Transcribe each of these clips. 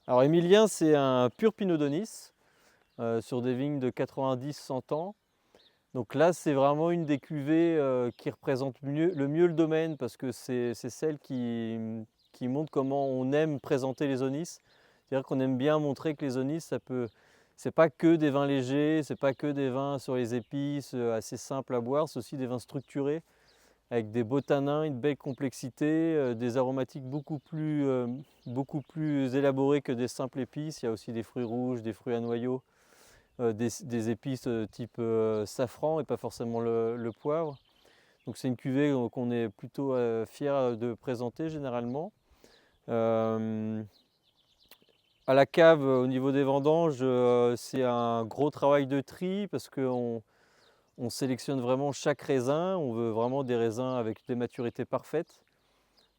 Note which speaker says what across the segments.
Speaker 1: Alors Émilien, c'est un pur Pinot Donis sur des vignes de 90-100 ans. Donc là, c'est vraiment une des cuvées qui représente le mieux le domaine parce que c'est celle qui montre comment on aime présenter les Onis. C'est-à-dire qu'on aime bien montrer que les Onis, c'est pas que des vins légers, c'est pas que des vins sur les épices assez simples à boire, c'est aussi des vins structurés avec des beaux tanins, une belle complexité, des aromatiques beaucoup plus élaborés que des simples épices. Il y a aussi des fruits rouges, des fruits à noyaux, des épices type safran et pas forcément le poivre. Donc c'est une cuvée qu'on est plutôt fier de présenter généralement. Euh, à la cave, au niveau des vendanges, c'est un gros travail de tri parce qu'on sélectionne vraiment chaque raisin. On veut vraiment des raisins avec des maturités parfaites.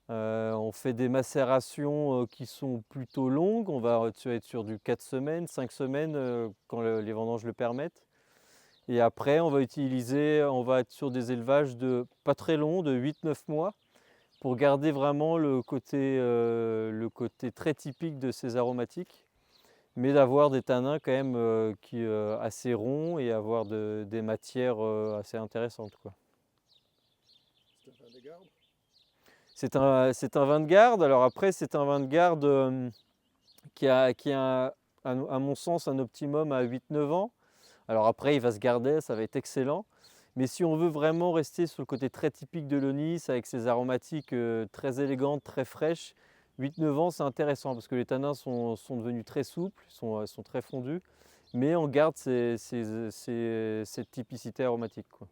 Speaker 1: On fait des macérations qui sont plutôt longues. On va être sur du 4 semaines, 5 semaines quand les vendanges le permettent. Et après, on va être sur des élevages de pas très longs, de 8-9 mois, pour garder vraiment le côté très typique de ces aromatiques, mais d'avoir des tanins quand même assez ronds et avoir des matières assez intéressantes, quoi.
Speaker 2: C'est un vin de garde.
Speaker 1: C'est un vin de garde. Alors après, c'est un vin de garde qui a, à mon sens, un optimum à 8-9 ans. Alors après, il va se garder, ça va être excellent. Mais si on veut vraiment rester sur le côté très typique de l'Onis, avec ses aromatiques très élégantes, très fraîches, 8-9 ans, c'est intéressant parce que les tanins sont devenus très souples, sont très fondus, mais on garde cette typicité aromatique, quoi.